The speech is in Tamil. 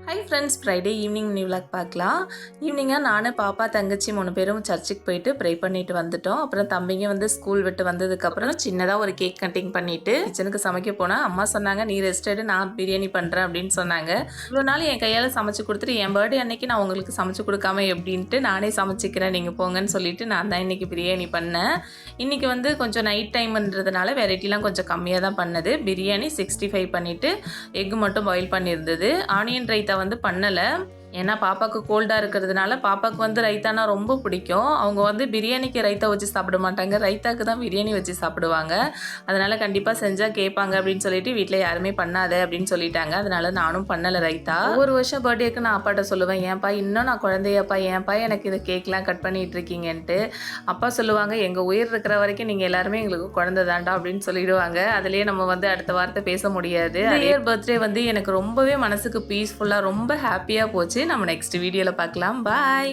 Hi friends, Friday evening new vlog பார்க்கலாம். ஈவினிங்காக நான் பாப்பா தங்கச்சி 3 பேரும் சர்ச்சுக்கு போயிட்டு ப்ரே பண்ணிட்டு வந்துட்டோம். அப்புறம் தம்பிங்க வந்து ஸ்கூல் விட்டு வந்ததுக்கப்புறம் சின்னதாக ஒரு கேக் கட்டிங் பண்ணிவிட்டு கிச்சனுக்கு சமைக்க போனால் அம்மா சொன்னாங்க, நீ ரெஸ்ட் எடு, நான் பிரியாணி பண்ணுறேன் அப்படின்னு சொன்னாங்க. இவ்வளோ நாள் என் கையால் சமைச்சு கொடுத்துட்டு என் பர்த்டே அன்னைக்கு நான் உங்களுக்கு சமைச்சு கொடுக்காம எப்படின்ட்டு நானே சமைச்சிக்கிறேன், நீங்கள் போங்கன்னு சொல்லிட்டு நான் தான் இன்றைக்கி பிரியாணி பண்ணேன். இன்றைக்கி வந்து கொஞ்சம் நைட் டைம்ன்றதுனால வெரைட்டிலாம் கொஞ்சம் கம்மியாக தான் பண்ணது. பிரியாணி 65 பண்ணிவிட்டு எக்கு மட்டும் பாயில் பண்ணியிருந்தது. ஆனியன் ரைத்தா வந்து பண்ணலை, ஏன்னா பாப்பாவுக்கு கோல்டாக இருக்கிறதுனால. பாப்பாவுக்கு வந்து ரைத்தானா ரொம்ப பிடிக்கும். அவங்க வந்து பிரியாணிக்கு ரைத்தா வச்சு சாப்பிட மாட்டாங்க, ரைத்தாக்கு தான் பிரியாணி வச்சு சாப்பிடுவாங்க. அதனால் கண்டிப்பாக செஞ்சால் கேட்பாங்க அப்படின்னு சொல்லிட்டு வீட்டில் யாருமே பண்ணாத அப்படின்னு சொல்லிட்டாங்க. அதனால் நானும் பண்ணலை ரைத்தா. ஒரு வருஷம் பர்த்டேக்கு நான் அப்பாட்ட சொல்லுவேன், ஏன்ப்பா இன்னும் நான் குழந்தையப்பா, ஏன்ப்பா எனக்கு இது கேக்லாம் கட் பண்ணிகிட்டு இருக்கீங்கன்ட்டு. அப்பா சொல்லுவாங்க, எங்கள் உயிர் இருக்கிற வரைக்கும் நீங்கள் எல்லாருமே எங்களுக்கு குழந்தை தாண்டா அப்படின்னு சொல்லிடுவாங்க. அதுலேயே நம்ம வந்து அடுத்த வார்த்தை பேச முடியாது. இயர் பர்த்டே வந்து எனக்கு ரொம்பவே மனசுக்கு பீஸ்ஃபுல்லாக ரொம்ப ஹாப்பியாக போச்சு. நம்ம நெக்ஸ்ட் வீடியோவில் பார்க்கலாம். பாய்.